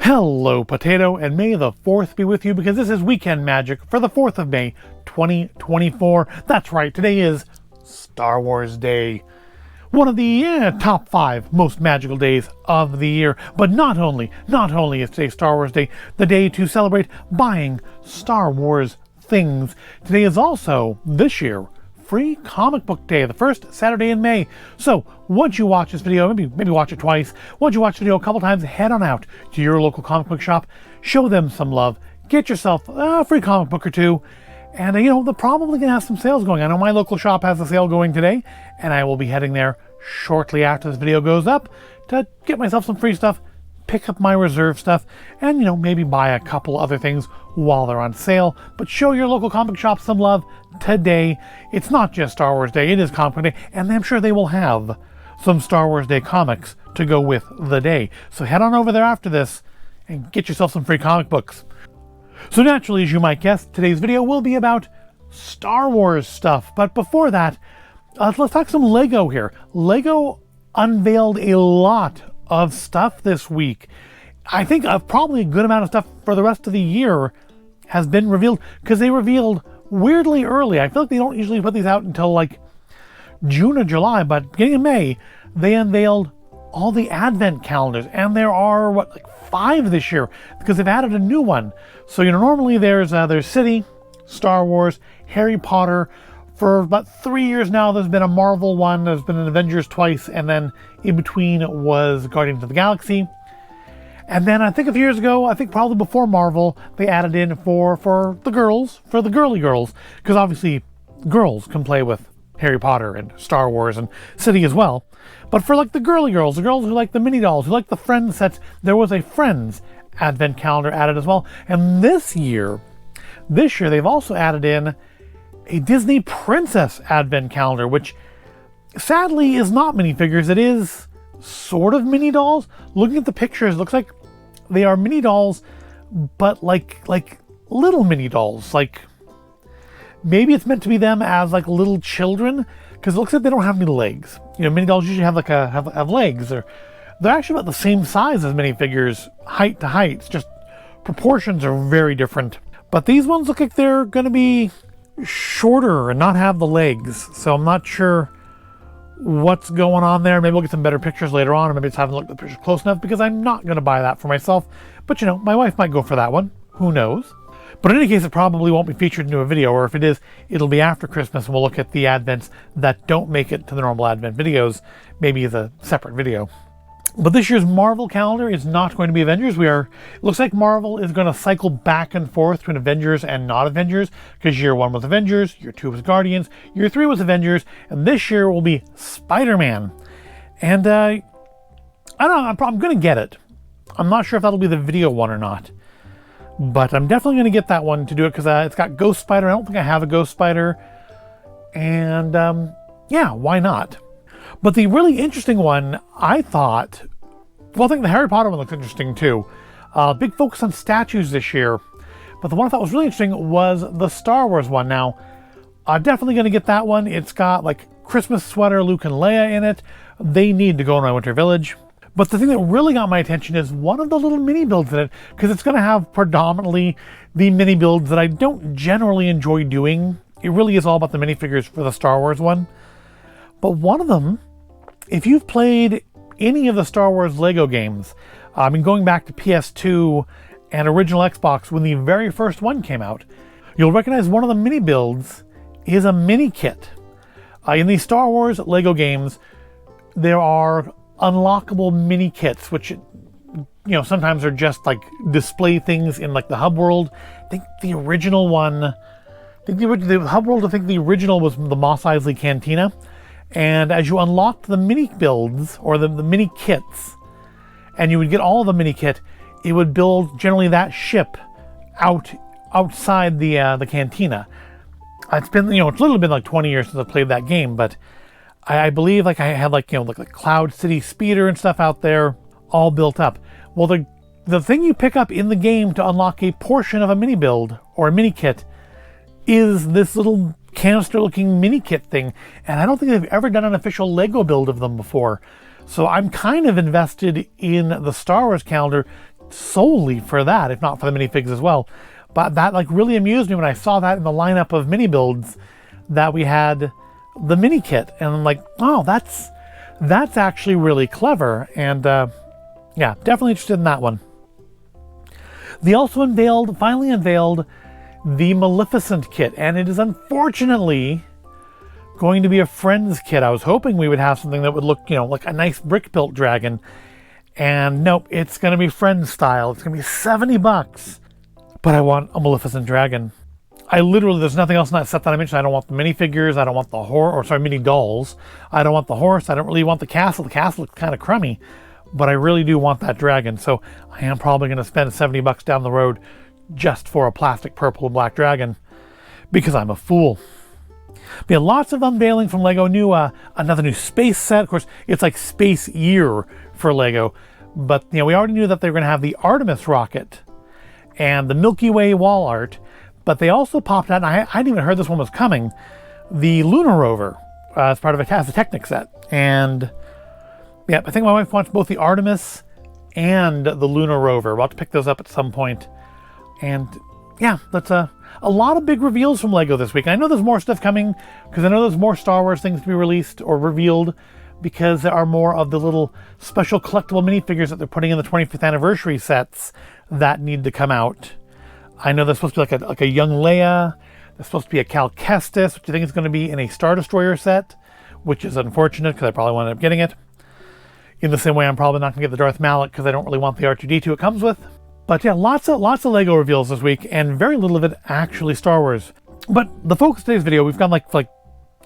Hello, Potato, and may the 4th be with you, because this is Weekend Magic for the 4th of May, 2024. That's right, today is Star Wars Day. One of the top 5 most magical days of the year. But not only is today Star Wars Day, the day to celebrate buying Star Wars things. Today is also, this year, Free Comic Book Day, the first Saturday in May. So once you watch this video, maybe watch it twice. Once you watch the video a couple times, head on out to your local comic book shop, show them some love, get yourself a free comic book or two, and they're probably gonna have some sales going. I know my local shop has a sale going today, and I will be heading there shortly after this video goes up to get myself some free stuff, pick up my reserve stuff, and maybe buy a couple other things while they're on sale. But show your local comic shop some love today. It's not just Star Wars Day, it is Comic Book Day, and I'm sure they will have some Star Wars Day comics to go with the day. So head on over there after this and get yourself some free comic books. So naturally, as you might guess, today's video will be about Star Wars stuff. But before that, let's talk some Lego here. Lego unveiled a lot of stuff this week. I think probably a good amount of stuff for the rest of the year has been revealed, because they revealed weirdly early. I feel like they don't usually put these out until like June or July, but beginning of May, they unveiled all the advent calendars, and there are like 5 this year, because they've added a new one. So normally there's City, Star Wars, Harry Potter. For about 3 years now, there's been a Marvel one, there's been an Avengers twice, and then in between was Guardians of the Galaxy. And then I think a few years ago, I think probably before Marvel, they added in for the girls, for the girly girls, because obviously girls can play with Harry Potter and Star Wars and City as well. But for like the girly girls, the girls who like the mini dolls, who like the Friends sets, there was a Friends advent calendar added as well. And this year they've also added in a Disney Princess advent calendar, which sadly is not minifigures. It is sort of mini dolls. Looking at the pictures, it looks like they are mini dolls, but like little mini dolls. Like maybe it's meant to be them as like little children, because it looks like they don't have any legs. Mini dolls usually have have legs. They're actually about the same size as minifigures, height to height. It's just proportions are very different. But these ones look like they're going to be shorter and not have the legs, so I'm not sure what's going on there. Maybe we'll get some better pictures later on, or maybe just haven't looked at the pictures close enough, because I'm not going to buy that for myself. But my wife might go for that one. Who knows? But in any case, it probably won't be featured into a video, or if it is, it'll be after Christmas, and we'll look at the advents that don't make it to the normal advent videos, maybe as a separate video. But this year's Marvel calendar is not going to be Avengers. It looks like Marvel is going to cycle back and forth between Avengers and not Avengers, because year 1 was Avengers, year 2 was Guardians, year 3 was Avengers, and this year will be Spider-Man. And I don't know, I'm going to get it. I'm not sure if that'll be the video one or not, but I'm definitely going to get that one to do it, because it's got Ghost Spider. I don't think I have a Ghost Spider, and yeah, why not? But the really interesting one, I think the Harry Potter one looks interesting too. Big focus on statues this year. But the one I thought was really interesting was the Star Wars one. Now, definitely going to get that one. It's got like Christmas sweater, Luke and Leia in it. They need to go in my Winter Village. But the thing that really got my attention is one of the little mini builds in it, because it's going to have predominantly the mini builds that I don't generally enjoy doing. It really is all about the minifigures for the Star Wars one. But one of them, if you've played any of the Star Wars Lego games, going back to PS2 and original Xbox when the very first one came out, you'll recognize one of the mini builds is a mini kit. In the Star Wars Lego games, there are unlockable mini kits, which sometimes are just like display things in like the hub world. I think the original one, the hub world, I think the original was the Mos Eisley Cantina. And as you unlocked the mini builds, or the mini kits, and you would get all the mini kit, it would build generally that ship outside the cantina. It's been it's literally been like 20 years since I played that game, but I believe like I had like Cloud City Speeder and stuff out there all built up. Well, the thing you pick up in the game to unlock a portion of a mini build or a mini kit is this little canister looking mini kit thing, and I don't think they've ever done an official Lego build of them before. So I'm kind of invested in the Star Wars calendar solely for that, if not for the minifigs as well. But that like really amused me when I saw that in the lineup of mini builds that we had the mini kit, and I'm like, oh, that's actually really clever. And yeah, definitely interested in that one. They also finally unveiled the Maleficent kit, and it is unfortunately going to be a Friends kit. I was hoping we would have something that would look, you know, like a nice brick built dragon, and nope, it's going to be Friends style. It's going to be $70, but I want a Maleficent dragon. There's nothing else in that set that I mentioned. I don't want the minifigures. I don't want the mini dolls. I don't want the horse. I don't really want the castle. The castle looks kind of crummy, but I really do want that dragon. So I am probably going to spend $70 down the road just for a plastic purple and black dragon, because I'm a fool. But yeah, lots of unveiling from Lego. Another new space set. Of course, it's like space year for Lego, but you know, we already knew that they were going to have the Artemis rocket and the Milky Way wall art, but they also popped out, and I hadn't even heard this one was coming, the Lunar Rover as part of a Technic set. And yeah, I think my wife wants both the Artemis and the Lunar Rover. We'll have to pick those up at some point. And yeah, that's a lot of big reveals from Lego this week. And I know there's more stuff coming, because I know there's more Star Wars things to be released or revealed, because there are more of the little special collectible minifigures that they're putting in the 25th anniversary sets that need to come out. I know there's supposed to be like a young Leia. There's supposed to be a Cal Kestis, which I think is going to be in a Star Destroyer set, which is unfortunate because I probably won't end up getting it. In the same way, I'm probably not going to get the Darth Malak because I don't really want the R2-D2 it comes with. But yeah, lots of Lego reveals this week, and very little of it actually Star Wars. But the focus of today's video, we've gone like 5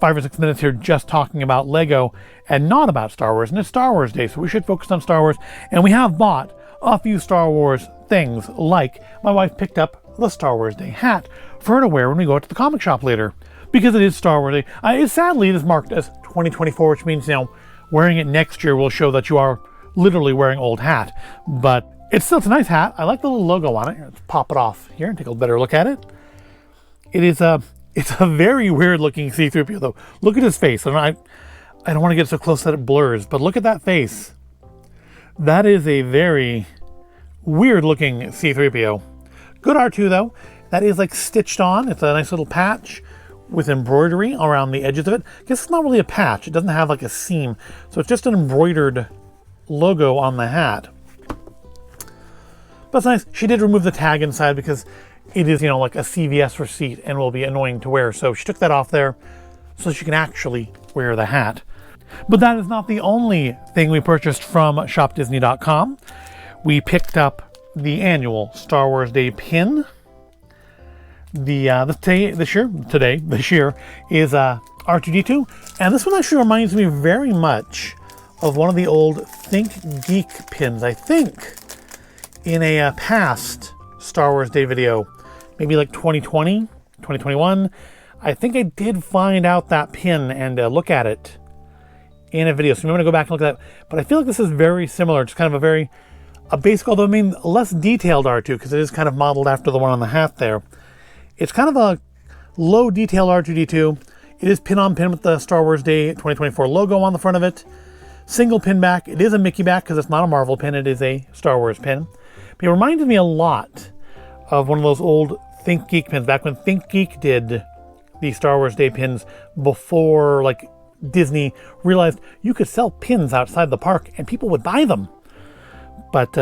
or 6 minutes here just talking about Lego and not about Star Wars, and it's Star Wars Day, so we should focus on Star Wars. And we have bought a few Star Wars things, like my wife picked up the Star Wars Day hat for her to wear when we go out to the comic shop later, because it is Star Wars Day. Sadly, it is marked as 2024, which means, you know, wearing it next year will show that you are literally wearing old hat. But it's a nice hat. I like the little logo on it. Let's pop it off here and take a better look at it. It's a very weird looking C-3PO though. Look at his face. I don't want to get so close that it blurs, but look at that face. That is a very weird looking C-3PO. Good R2 though. That is like stitched on. It's a nice little patch with embroidery around the edges of it. I guess it's not really a patch. It doesn't have like a seam. So it's just an embroidered logo on the hat. But it's nice. She did remove the tag inside because it is, you know, like a CVS receipt and will be annoying to wear. So she took that off there so she can actually wear the hat. But that is not the only thing we purchased from shopdisney.com. We picked up the annual Star Wars Day pin. This year is R2-D2, and this one actually reminds me very much of one of the old Think Geek pins. I think in a past Star Wars Day video, maybe like 2020, 2021, I think I did find out that pin and look at it in a video. So I'm going to go back and look at that. But I feel like this is very similar. It's kind of a basic, although I mean less detailed R2, because it is kind of modeled after the one on the hat there. It's kind of a low detail R2-D2. It is pin on pin with the Star Wars Day 2024 logo on the front of it. Single pin back. It is a Mickey back because it's not a Marvel pin. It is a Star Wars pin. But it reminded me a lot of one of those old Think Geek pins, back when Think Geek did the Star Wars Day pins before like Disney realized you could sell pins outside the park and people would buy them. But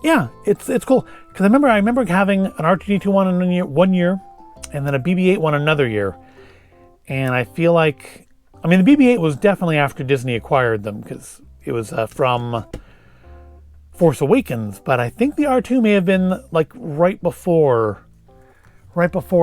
yeah, it's cool. Because I remember having an R2-D2 one year, and then a BB-8 one another year. And I feel like, I mean, the BB-8 was definitely after Disney acquired them, because it was from Force Awakens. But I think the R2 may have been like right before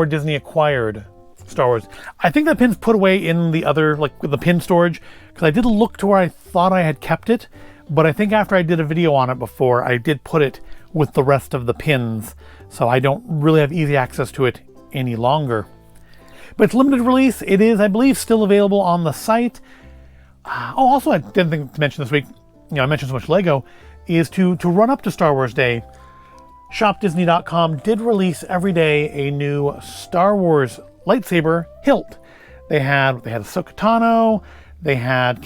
Disney acquired Star Wars. I think that pin's put away in the other, like the pin storage, because I did look to where I thought I had kept it. But I think after I did a video on it before, I did put it with the rest of the pins. So I don't really have easy access to it any longer. But it's limited release. It is, I believe, still available on the site. Also, I didn't think to mention this week, you know, I mentioned so much Lego, is to run up to Star Wars Day, shopdisney.com did release every day a new Star Wars lightsaber hilt. They had Ahsoka Tano, they had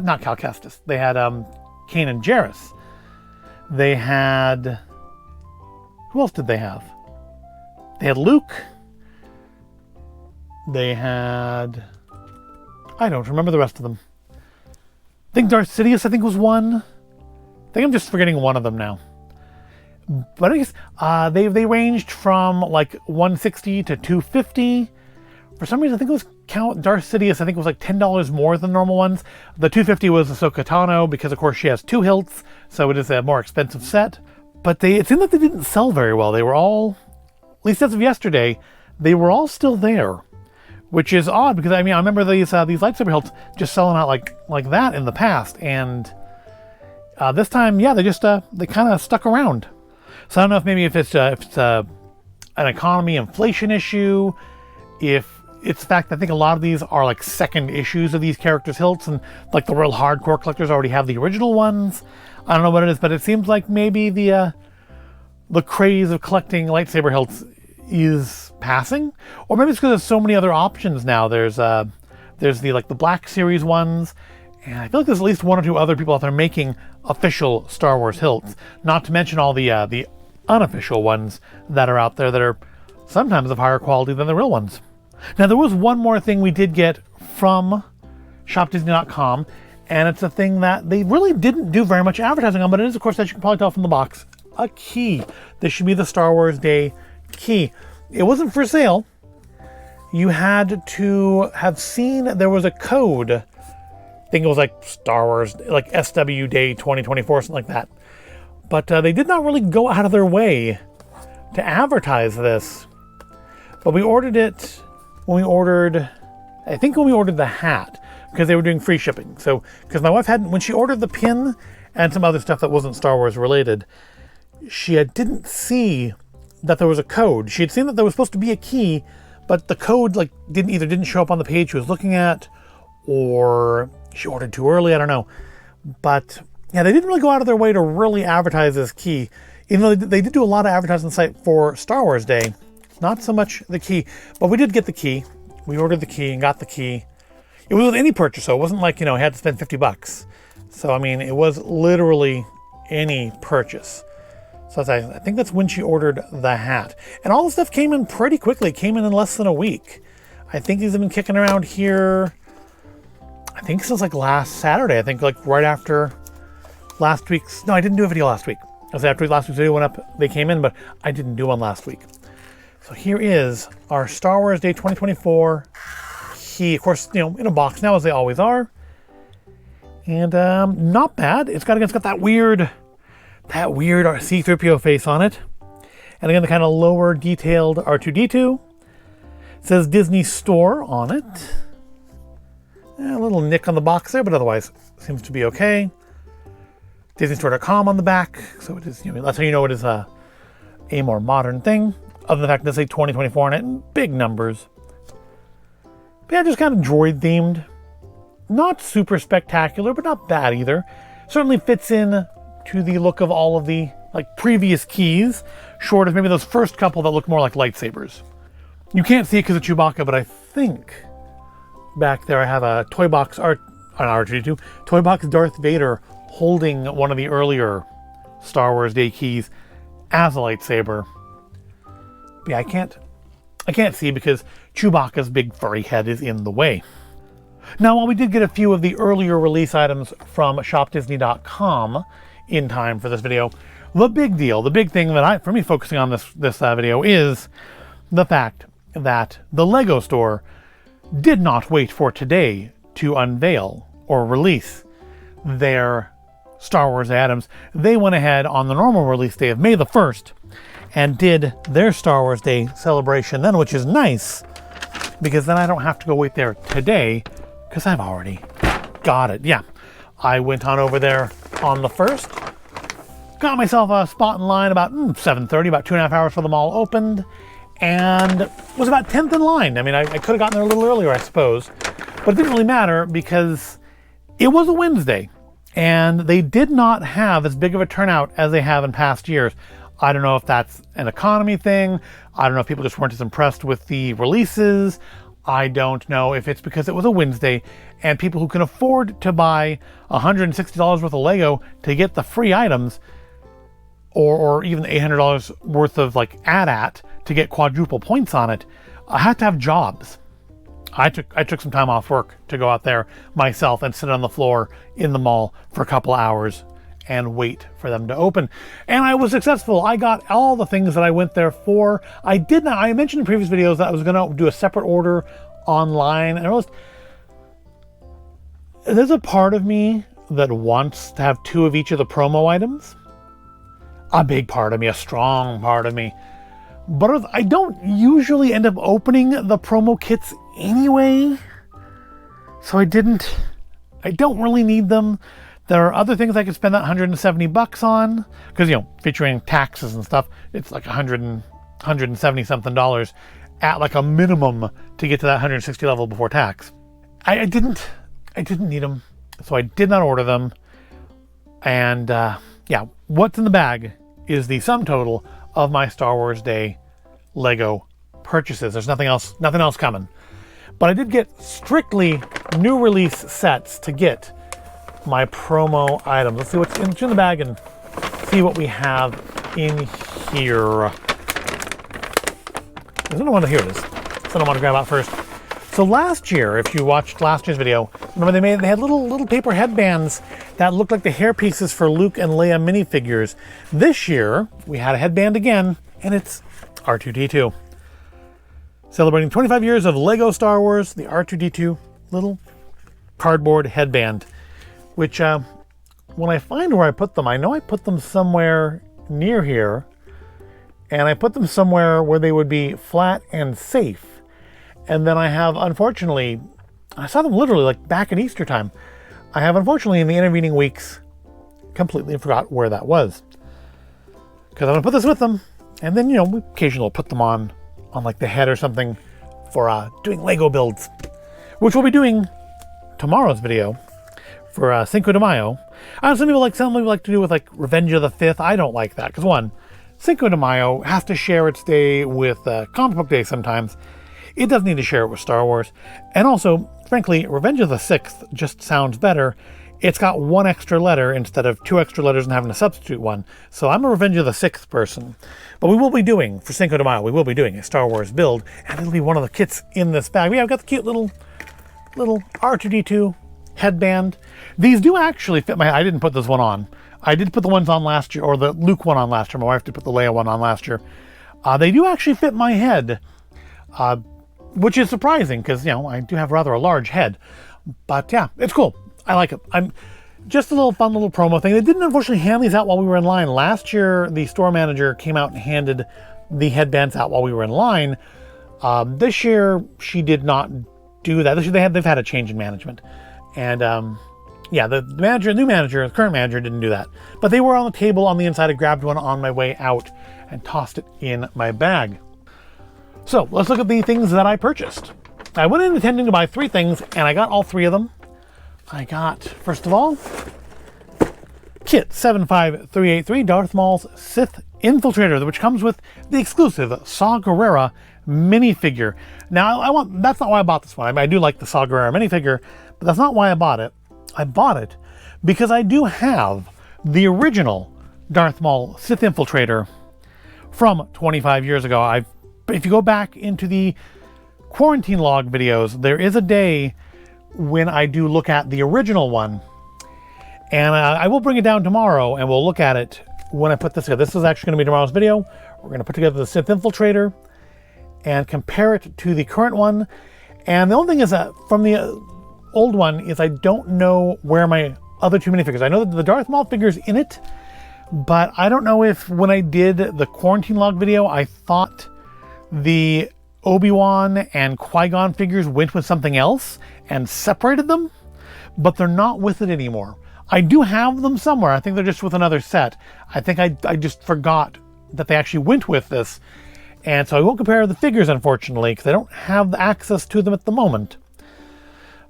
not Cal Kestis, they had Kanan Jarrus. They had Who else did they have? They had Luke. They had... I don't remember the rest of them. I think Darth Sidious, I think, was one. I think I'm just forgetting one of them now. But I guess they ranged from like 160 to 250. For some reason, I think it was Darth Sidious, I think it was like $10 more than normal ones. The 250 was Ahsoka Tano because, of course, she has 2 hilts, so it is a more expensive set. But it seemed like they didn't sell very well. They were all, at least as of yesterday, they were all still there. Which is odd because, I mean, I remember these lightsaber hilts just selling out like that in the past. And this time, yeah, they just, they kind of stuck around. So I don't know if maybe if it's an economy inflation issue, if it's the fact that I think a lot of these are like second issues of these characters' hilts, and like the real hardcore collectors already have the original ones. I don't know what it is, but it seems like maybe the craze of collecting lightsaber hilts is passing, or maybe it's because there's so many other options now. There's the Black Series ones, and I feel like there's at least 1 or 2 other people out there making official Star Wars hilts. Not to mention all the unofficial ones that are out there that are sometimes of higher quality than the real ones. Now, there was one more thing we did get from shopdisney.com, and it's a thing that they really didn't do very much advertising on, but it is, of course, as you can probably tell from the box, a key. This should be the Star Wars Day key. It wasn't for sale. You had to have seen there was a code. I think it was like Star Wars, like SW Day 2024, something like that. But they did not really go out of their way to advertise this. But we ordered it when we ordered the hat, because they were doing free shipping. So, because my wife when she ordered the pin and some other stuff that wasn't Star Wars related, she didn't see that there was a code. She had seen that there was supposed to be a key, but the code didn't show up on the page she was looking at, or she ordered too early, I don't know. But yeah, they didn't really go out of their way to really advertise this key. Even though they did do a lot of advertising on the site for Star Wars Day, not so much the key. But we did get the key. We ordered the key and got the key. It was with any purchase, so it wasn't like, I had to spend $50. So I mean, it was literally any purchase. So I think that's when she ordered the hat. And all the stuff came in pretty quickly. It came in less than a week. I think these have been kicking around here, I think since like last Saturday. I think like right after last week's... No, I didn't do a video last week. I was after last week's video went up, they came in, but I didn't do one last week. So here is our Star Wars Day 2024 key. Of course, in a box now, as they always are. And not bad. It's got that weird C-3PO face on it. And again, the kind of lower detailed R2-D2. It says Disney Store on it. A little nick on the box there, but otherwise seems to be okay. DisneyStore.com on the back. So it is, that's how you know it is a more modern thing. Other than the fact that they say 2024 on it in big numbers. But yeah, just kind of droid themed. Not super spectacular, but not bad either. Certainly fits in to the look of all of the previous keys, short of maybe those first couple that look more like lightsabers. You can't see it because of Chewbacca, but I think back there I have a toy box R2-D2, toy box Darth Vader holding one of the earlier Star Wars Day keys as a lightsaber. But yeah, I can't see because Chewbacca's big furry head is in the way. Now, while we did get a few of the earlier release items from shopdisney.com in time for this video, the big deal, the big thing that for me focusing on this video is the fact that the Lego store did not wait for today to unveil or release their Star Wars items. They went ahead on the normal release day of May the 1st and did their Star Wars Day celebration then, which is nice because then I don't have to go wait there today because I've already got it. Yeah, I went on over there on the 1st, got myself a spot in line about 7:30, about 2.5 hours for them all opened, and was about 10th in line. I mean, I could have gotten there a little earlier, I suppose, but it didn't really matter because it was a Wednesday, and they did not have as big of a turnout as they have in past years. I don't know if that's an economy thing. I don't know if people just weren't as impressed with the releases. I don't know if it's because it was a Wednesday and people who can afford to buy $160 worth of Lego to get the free items or even $800 worth of like AT-AT to get quadruple points on it, I had to have jobs. I took some time off work to go out there myself and sit on the floor in the mall for a couple of hours and wait for them to open. And I was successful. I got all the things that I went there for. I mentioned in previous videos that I was going to do a separate order online. And there's a part of me that wants to have 2 of each of the promo items. A big part of me, a strong part of me. But I don't usually end up opening the promo kits anyway. So I don't really need them. There are other things I could spend that $170 on, because, you know, featuring taxes and stuff, it's like $170 something at like a minimum to get to that 160 level before tax. I didn't need them, so I did not order them. And yeah, what's in the bag is the sum total of my Star Wars Day Lego purchases. There's nothing else coming. But I did get strictly new release sets to get my promo items. Let's see what's in the bag and see what we have in here. There's another one. Here it is. So I want to grab out first. So last year, if you watched last year's video, remember they had little paper headbands that looked like the hair pieces for Luke and Leia minifigures. This year, we had a headband again, and it's R2-D2. Celebrating 25 years of Lego Star Wars, the R2-D2 little cardboard headband, which when I find where I put them, I know I put them somewhere near here, and I put them somewhere where they would be flat and safe. And then I have, unfortunately, I saw them literally like back in Easter time. I have, unfortunately, in the intervening weeks, completely forgot where that was. Because I'm going to put this with them, and then, you know, we occasionally put them on like the head or something for doing Lego builds, which we'll be doing tomorrow's video for Cinco de Mayo. Some people like to do with like Revenge of the 5th. I don't like that, because one, Cinco de Mayo has to share its day with Comic Book Day sometimes. It doesn't need to share it with Star Wars. And also, frankly, Revenge of the 6th just sounds better. It's got 1 extra letter instead of 2 extra letters and having to substitute one. So I'm a Revenge of the 6th person. But we will be doing, for Cinco de Mayo, we will be doing a Star Wars build, and it'll be one of the kits in this bag. Yeah, I've got the cute little R2-D2 headband. These do actually fit my... I didn't put this one on. I did put the ones on last year, or the Luke one on last year. My wife did put the Leia one on last year. They do actually fit my head, which is surprising, because, you know, I do have rather a large head. But yeah, it's cool. I like it. I'm just a little fun little promo thing. They didn't unfortunately hand these out while we were in line. Last year, the store manager came out and handed the headbands out while we were in line. This year, she did not do that. This year, they've had a change in management. And yeah, the current manager didn't do that. But they were on the table on the inside. I grabbed one on my way out and tossed it in my bag. So let's look at the things that I purchased. I went in intending to buy 3 things, and I got all 3 of them. I got, first of all, Kit 75383, Darth Maul's Sith Infiltrator, which comes with the exclusive Saw Gerrera minifigure. Now, that's not why I bought this one. I do like the Saw Gerrera minifigure, but that's not why I bought it. I bought it because I do have the original Darth Maul Sith Infiltrator from 25 years ago. If you go back into the quarantine log videos, there is a day when I do look at the original one, and I will bring it down tomorrow and we'll look at it when I put this together. This is actually going to be tomorrow's video. We're going to put together the Sith Infiltrator and compare it to the current one. And the only thing is that from the old one is I don't know where my other 2 minifigures. I know that the Darth Maul figure's in it, but I don't know if when I did the quarantine log video, I thought the Obi-Wan and Qui-Gon figures went with something else and separated them, but they're not with it anymore. I do have them somewhere. I think they're just with another set. I think I just forgot that they actually went with this. And so I won't compare the figures, unfortunately, because I don't have access to them at the moment.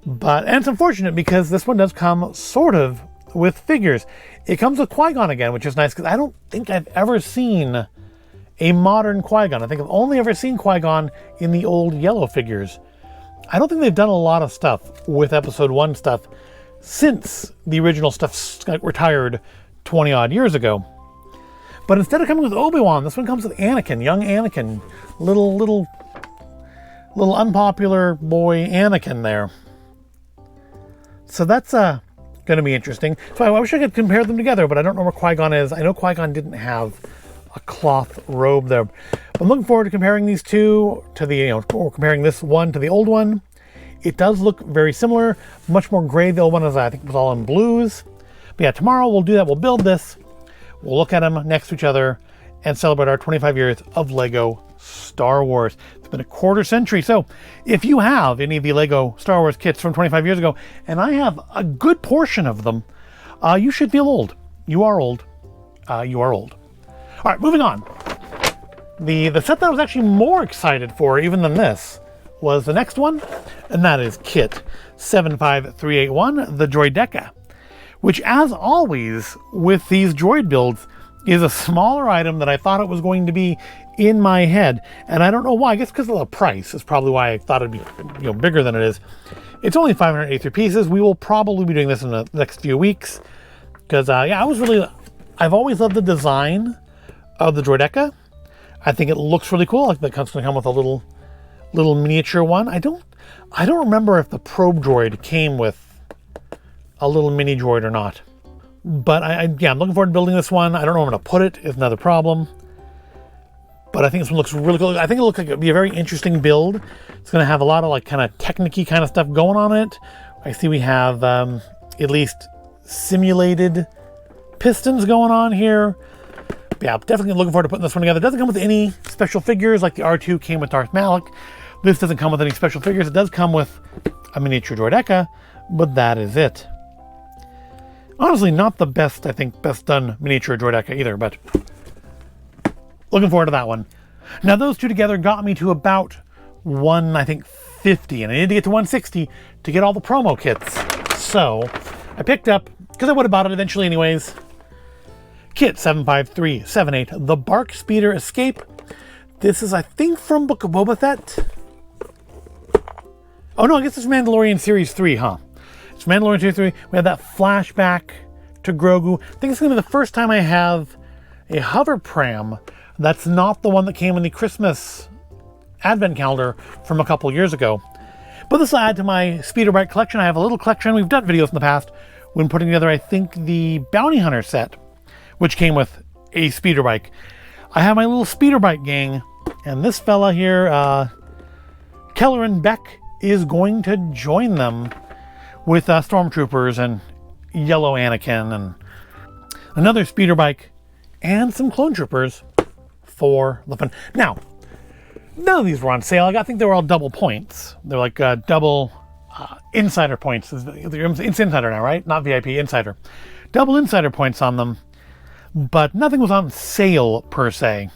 And it's unfortunate because this one does come sort of with figures. It comes with Qui-Gon again, which is nice, because I don't think I've ever seen a modern Qui-Gon. I think I've only ever seen Qui-Gon in the old yellow figures. I don't think they've done a lot of stuff with Episode 1 stuff since the original stuff got retired 20 odd years ago. But instead of coming with Obi-Wan, this one comes with Anakin, young Anakin, little unpopular boy Anakin there. So that's going to be interesting. So I wish I could compare them together, but I don't know where Qui-Gon is. I know Qui-Gon didn't have a cloth robe there. I'm looking forward to comparing these two to the, or comparing this one to the old one. It does look very similar, much more gray. The old one, I think, was all in blues. But yeah, tomorrow we'll do that. We'll build this. We'll look at them next to each other and celebrate our 25 years of Lego Star Wars. It's been a quarter century. So if you have any of the Lego Star Wars kits from 25 years ago, and I have a good portion of them, you should feel old. You are old. You are old. All right, moving on. The set that I was actually more excited for even than this was the next one, and that is Kit 75381, the Droideka, which, as always with these droid builds, is a smaller item than I thought it was going to be in my head. And I don't know why. I guess because of the price is probably why I thought it'd be bigger than it is. It's only 583 pieces. We will probably be doing this in the next few weeks because I've always loved the design of the Droideka. I think it looks really cool. Like it's going to come with a little miniature one. I don't remember if the probe droid came with a little mini droid or not. But I'm looking forward to building this one. I don't know where I'm going to put it is another problem. But I think this one looks really cool. I think it looks like it'd be a very interesting build. It's going to have a lot of like kind of technicky kind of stuff going on it. I see we have at least simulated pistons going on here. But yeah, definitely looking forward to putting this one together. It doesn't come with any special figures like the R2 came with Darth Malak. This doesn't come with any special figures. It does come with a miniature Droideka, but that is it. Honestly, not the best, I think, best done miniature Droideka either, but looking forward to that one. Now, those two together got me to about 150, and I needed to get to 160 to get all the promo kits. So I picked up, because I would have bought it eventually anyways, Kit 75378, the Bark Speeder Escape. This is, I think, from Book of Boba Fett. Oh no, I guess it's Mandalorian Series 3, huh? It's Mandalorian Series 3. We have that flashback to Grogu. I think it's going to be the first time I have a hover pram that's not the one that came in the Christmas advent calendar from a couple years ago. But this will add to my speeder bike collection. I have a little collection. We've done videos in the past when putting together, I think, the Bounty Hunter set, which came with a speeder bike. I have my little speeder bike gang, and this fella here, Kelleran Beck, is going to join them with stormtroopers and yellow Anakin and another speeder bike and some clone troopers for the fun. Now, none of these were on sale. I think they were all double points. They're like double insider points. It's insider now, right? Not VIP, insider. Double insider points on them, but nothing was on sale per se.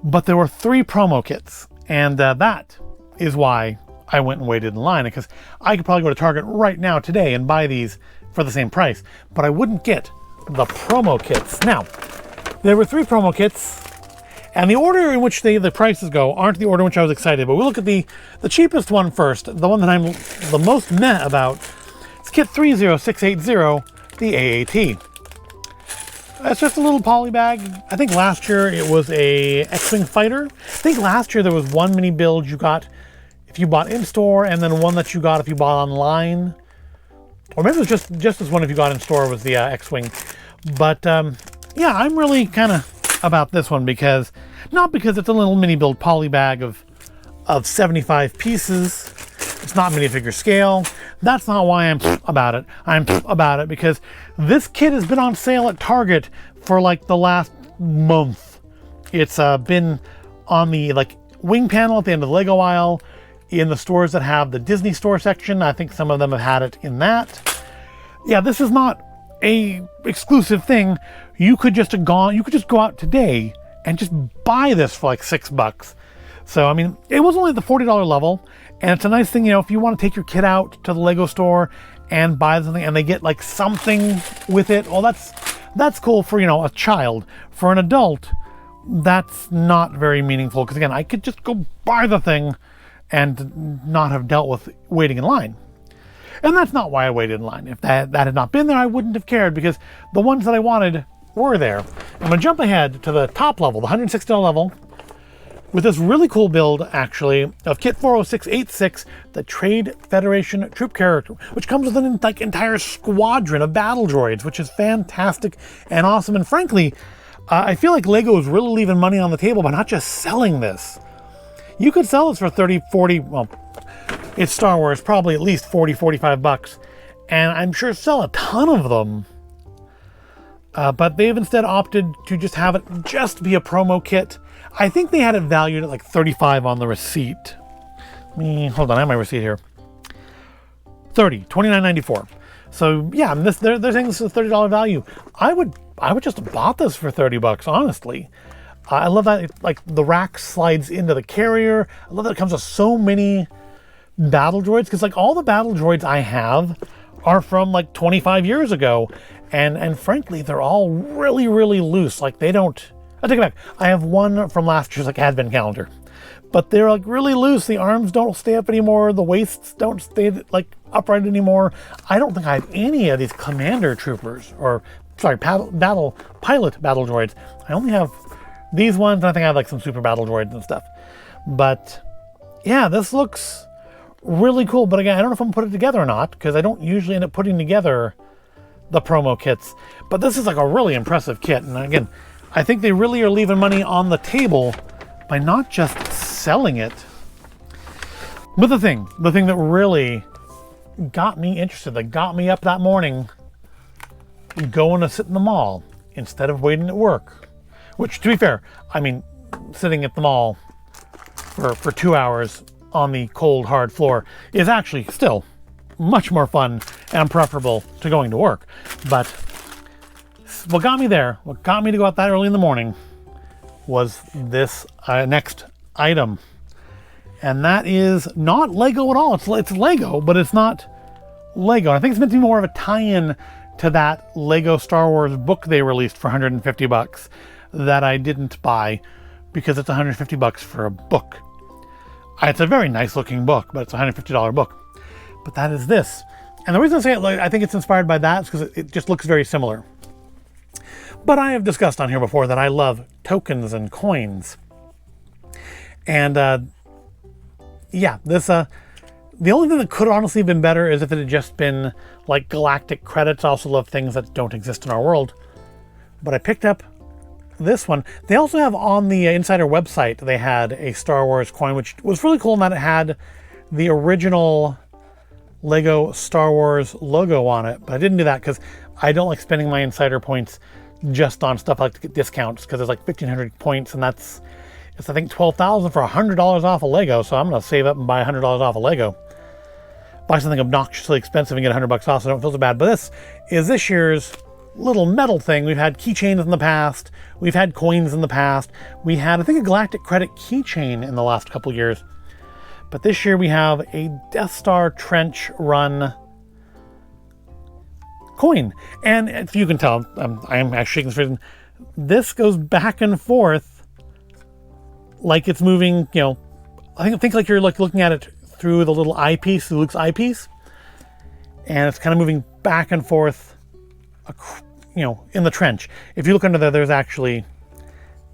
But there were 3 promo kits, and that is why I went and waited in line, because I could probably go to Target right now today and buy these for the same price, but I wouldn't get the promo kits. Now, there were 3 promo kits, and the order in which the prices go aren't the order in which I was excited, but we'll look at the cheapest one first, the one that I'm the most meh about. It's Kit 30680, the AAT. It's just a little poly bag. I think last year it was a X-Wing fighter. I think last year there was one mini build you got if you bought in-store, and then one that you got if you bought online. Or maybe it was just as one if you got in-store was the X-Wing. But yeah, I'm really kind of about this one because, not because it's a little mini build poly bag of 75 pieces. It's not minifigure scale. That's not why I'm about it. I'm about it because this kit has been on sale at Target for like the last month. It's been on the wing panel at the end of the Lego aisle, in the stores that have the Disney store section. I think some of them have had it in that. Yeah, this is not a exclusive thing. You could just go out today and just buy this for like $6. So I mean, it was only at the $40 level, and it's a nice thing, if you want to take your kid out to the Lego store and buy something and they get like something with it. Well, that's cool for a child. For an adult, that's not very meaningful, because again, I could just go buy the thing and not have dealt with waiting in line. And that's not why I waited in line. If that had not been there, I wouldn't have cared, because the ones that I wanted were there. I'm going to jump ahead to the top level, the $160 level, with this really cool build, actually, of Kit 40686, the Trade Federation Troop Character, which comes with an entire squadron of battle droids, which is fantastic and awesome. And frankly, I feel like LEGO is really leaving money on the table by not just selling this. You could sell this for 30, 40, well, it's Star Wars, probably at least 40, 45 bucks. And I'm sure sell a ton of them. But they've instead opted to just have it just be a promo kit. I think they had it valued at like 35 on the receipt. Hold on, I have my receipt here. 29.94. So yeah, they're saying this is a $30 value. I would just have bought this for 30 bucks, honestly. I love that like the rack slides into the carrier. I love that it comes with so many battle droids, because like all the battle droids I have are from like 25 years ago, and frankly they're all really, really loose. Like they don't, I take it back, I have one from last year's like advent calendar, but they're like really loose. The arms don't stay up anymore, the waists don't stay like upright anymore. I don't think I have any of these commander troopers, or sorry, pilot battle droids. I only have these ones, and I think I have like some super battle droids and stuff. But yeah, this looks really cool. But again, I don't know if I'm gonna put it together or not, because I don't usually end up putting together the promo kits. But this is like a really impressive kit. And again, I think they really are leaving money on the table by not just selling it. But the thing that really got me interested, that got me up that morning, going to sit in the mall instead of waiting at work. Which, to be fair, I mean, sitting at the mall for 2 hours on the cold, hard floor is actually still much more fun and preferable to going to work. But what got me there, what got me to go out that early in the morning, was this next item. And that is not Lego at all. It's Lego, but it's not Lego. I think it's meant to be more of a tie-in to that Lego Star Wars book they released for 150 bucks that I didn't buy, because it's 150 bucks for a book. It's a very nice looking book, but it's a $150 book. But that is this. And the reason I say it, I think it's inspired by that, is because it just looks very similar. But I have discussed on here before that I love tokens and coins. And yeah, this the only thing that could honestly have been better is if it had just been like galactic credits. I also love things that don't exist in our world. But I picked up this one. They also have on the Insider website, they had a Star Wars coin, which was really cool in that it had the original Lego Star Wars logo on it. But I didn't do that because I don't like spending my Insider points just on stuff I like to get discounts, because there's like 1,500 points, and it's I think 12,000 for $100 off a Lego. So I'm going to save up and buy $100 off a Lego. Buy something obnoxiously expensive and get $100 off, so I don't feel so bad. But this is this year's little metal thing. We've had keychains in the past. We've had coins in the past. We had, I think, a Galactic Credit keychain in the last couple years. But this year we have a Death Star Trench Run coin. And if you can tell, I am actually shaking this reason. This goes back and forth like it's moving, you know, I think like you're like looking at it through the little eyepiece, Luke's eyepiece. And it's kind of moving back and forth, you know, in the trench. If you look under there, there's actually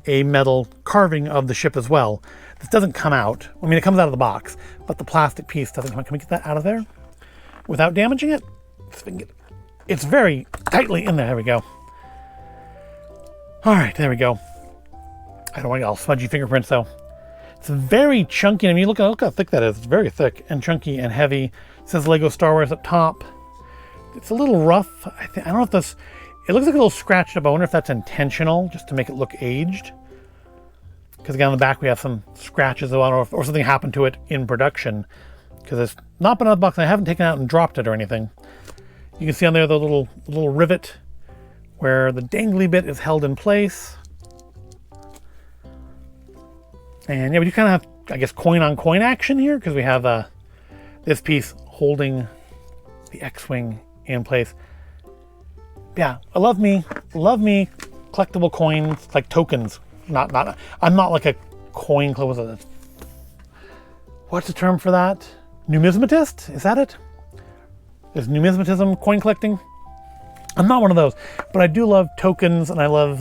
a metal carving of the ship as well. This doesn't come out. I mean, it comes out of the box, but the plastic piece doesn't come out. Can we get that out of there without damaging it? It's very tightly in there. There we go. All right, there we go. I don't want to get all smudgy fingerprints though. It's very chunky. I mean, look how thick that is. It's very thick and chunky and heavy. It says Lego Star Wars up top. It's a little rough. I don't know if this, it looks like a little scratched up. I wonder if that's intentional, just to make it look aged. Because again, on the back we have some scratches or something happened to it in production. Because it's not been out of the box, and I haven't taken it out and dropped it or anything. You can see on there the little rivet where the dangly bit is held in place. And yeah, we do kind of have, I guess, coin on coin action here, because we have this piece holding the X-Wing in place. Yeah, I love me collectible coins, like tokens. I'm not like a coin, what's the term for that? Numismatist? Is that it? Is numismatism coin collecting? I'm not one of those, but I do love tokens, and I love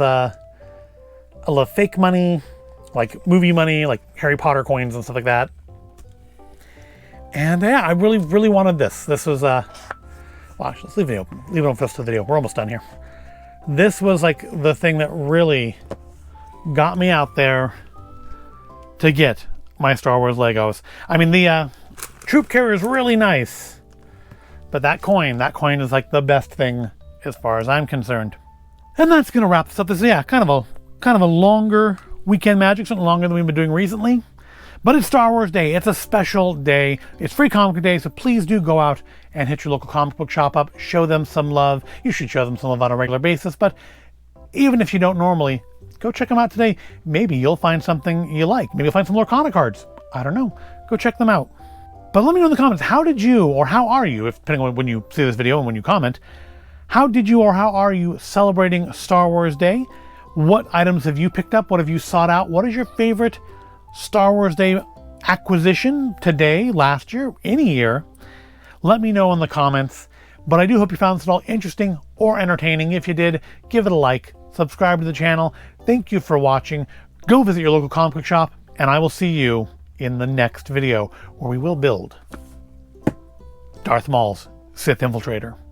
I love fake money, like movie money, like Harry Potter coins and stuff like that. And yeah, I really, really wanted this. This was, well, actually, let's leave it open. Leave it open for the rest of the video. We're almost done here. This was like the thing that really got me out there to get my Star Wars Legos. I mean, the troop carrier is really nice, but that coin is like the best thing as far as I'm concerned. And that's gonna wrap this up. This is, yeah, kind of a longer weekend magic, something longer than we've been doing recently. But it's Star Wars Day. It's a special day. It's free comic book day, so please do go out and hit your local comic book shop up. Show them some love. You should show them some love on a regular basis, but even if you don't normally, go check them out today. Maybe you'll find something you like. Maybe you'll find some Lorcana cards. I don't know. Go check them out. But let me know in the comments, how did you, or how are you, if depending on when you see this video and when you comment, how did you or how are you celebrating Star Wars Day? What items have you picked up? What have you sought out? What is your favorite Star Wars Day acquisition today, last year, any year? Let me know in the comments. But I do hope you found this at all interesting or entertaining. If you did, give it a like, subscribe to the channel. Thank you for watching. Go visit your local comic book shop, and I will see you in the next video where we will build Darth Maul's Sith Infiltrator.